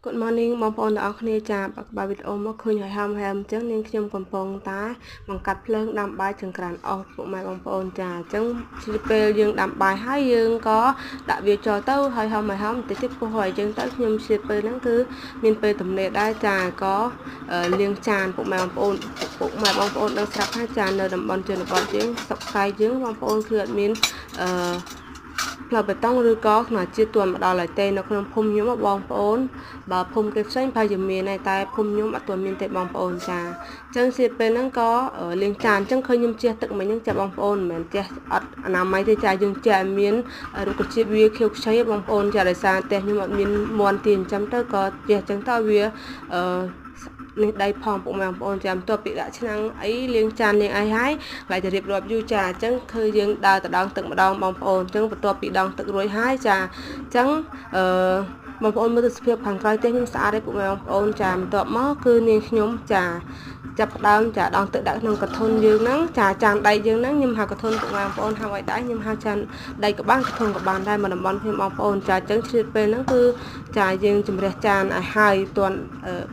Good morning បងប្អូនទាំងអស់គ្នាចាបើវីដេអូមកឃើញហើយហើមអញ្ចឹងនាងខ្ញុំកំពុងតែបង្កាត់ភ្លើងដាំបាយចង្ក្រានអស់ពុកម៉ែបងប្អូនចាអញ្ចឹងពេលយើងដាំបាយហើយយើងក៏ដាក់វាចូលទៅហើយហើមបន្តិចទៀតពុះហើយអញ្ចឹងទៅខ្ញុំជិះពេលហ្នឹងគឺមានពេលទំនេរដែរចាក៏លាងចានពុកម៉ែបងប្អូនដឹងស្រាប់ថាចានៅតំបន់ជនបទយើងស្រុកស្រែយើងបងប្អូនគឺអត់មានផ្លូវបេតុងឬក៏ខ្នាតជាតិទាន់មកដល់ហើយទេនៅក្នុងភូមិខ្ញុំបងប្អូនបើភូមិគេផ្សេងប្រហែលជាមានតែភូមិខ្ញុំអត់ទាន់មានទេបងប្អូនចាអញ្ចឹងជាពេលហ្នឹងក៏លាងចានអញ្ចឹងឃើញខ្ញុំជះទឹកមិញហ្នឹងចាបងប្អូនមិនមែនជះអត់អនាម័យទេចាយើងជះឲ្យមានរុក្ខជាតិវាខៀវខ្ចីបងប្អូនចាដោយសារតែខ្ញុំអត់មានមន់ទាចិញ្ចឹមទៅក៏ជះអញ្ចឹងទៅវានេះដៃផងពុកម៉ែបងប្អូនចាំតបពីដាក់ឆ្នាំងអីលាងចានលាងអីហើយlạiจะរៀបរាប់យូរចាអញ្ចឹងគឺយើងដើរទៅដងទឹកម្ដងបងប្អូនអញ្ចឹងបន្ទាប់ពីដងទឹករួចហើយចាអញ្ចឹងបងប្អូនមើលទស្សនភាពខាងក្រោយផ្ទះខ្ញុំស្អាតទេពុកម៉ែបងប្អូនចាបន្ទាប់មកគឺនាងខ្ញុំចាចាប់ផ្ដើមចាដងទឹកដាក់ក្នុងកធុនយើងហ្នឹងចាចានដៃយើងហ្នឹងខ្ញុំហៅកធុនពុកម៉ែបងប្អូនហៅឲ្យដែរខ្ញុំហៅចានដៃក៏បានកធុនក៏បានដែរមកតំបន់ខ្ញុំបងប្អូនចាអញ្ចឹងជ្រាបពេលហ្នឹងគឺចាយើងជំរះចានឲ្យហើយទាន់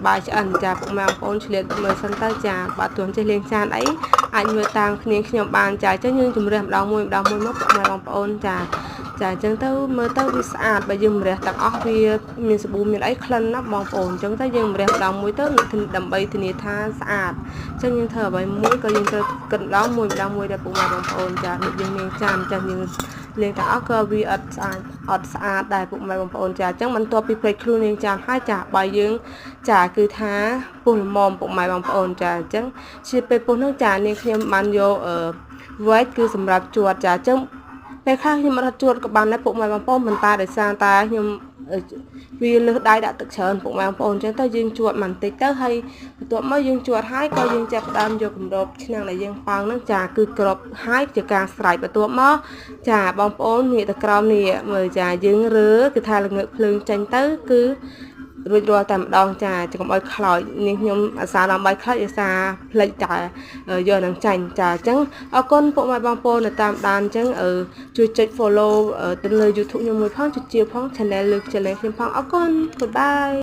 បាយឆ្អិនចាពុកម៉ែបងប្អូនឆ្លៀតមើលសិនទៅចាបើទាន់ចេះលាងចានអីអាចមើលតាមគ្នាខ្ញុំបានចាអញ្ចឹងយើងជំរះម្ដងមួយមកពុកម៉ែបងប្អូនចាអញ្ចឹងទៅមើលទៅវាស្អាតបើយើងម្រះទាំងអស់វាមានសាប៊ូមានអីក្លិនណាបងប្អូនអញ្ចឹងទៅយើងម្រះម្ដងមួយទៅដើម្បីធានាថាស្អាតអញ្ចឹងយើងធ្វើអ្វីមួយក៏យើងត្រូវគិតម្ដងមួយដែរពុកម៉ែបងប្អូនចាដូចយើងលាងចានអញ្ចឹងយើងលាងទាំងអស់ក៏វាអត់ស្អាតដែរពុកម៉ែបងប្អូនចាអញ្ចឹងបន្ទាប់ពីភ្លេចខ្លួនលាងចានហើយចាបាយយើងចាគឺថាពុះល្មមពុកម៉ែបងប្អូនចាអញ្ចឹងជាពេលពុះនោះចានាងខ្ញុំបានយកវែកគឺសម្រាប់ជួតចាអញ្ចឹងពេលខ្លះខ្ញុំអត់ជួតក៏បានដែរពុកម៉ែបងប្អូនមិនតាដោយសារតែខ្ញុំវាលើសដៃដាក់ទឹកច្រើនពុកម៉ែបងប្អូនអញ្ចឹងទៅយើងជួតបន្តិចទៅហើយបន្ទាប់មកយើងជួតហើយក៏យើងចាប់ផ្ដើមយកគម្របឆ្នាំងដែលយើងប៉ោងហ្នឹងចាគឺក្របហើយជាការស្រេចបន្ទាប់មកចាបងប្អូនងាកទៅក្រោមនេះមើលចាយើងរើគឺថាល្ងើកភ្លើងចេញទៅគឺរួចរាល់តែម្ដងចាកុំឲ្យខ្លោចនេះខ្ញុំអាសាដល់បាយខ្លោចអាសាផ្លេចតែយកនឹងចាញ់ចាអញ្ចឹងអរគុណពុកម៉ែបងប្អូននៅតាមដានអញ្ចឹងជួយចុច follow ទៅលើ YouTube ខ្ញុំមួយផងជួយជាផង channel លើ channel ខ្ញុំផងអរគុណ Goodbye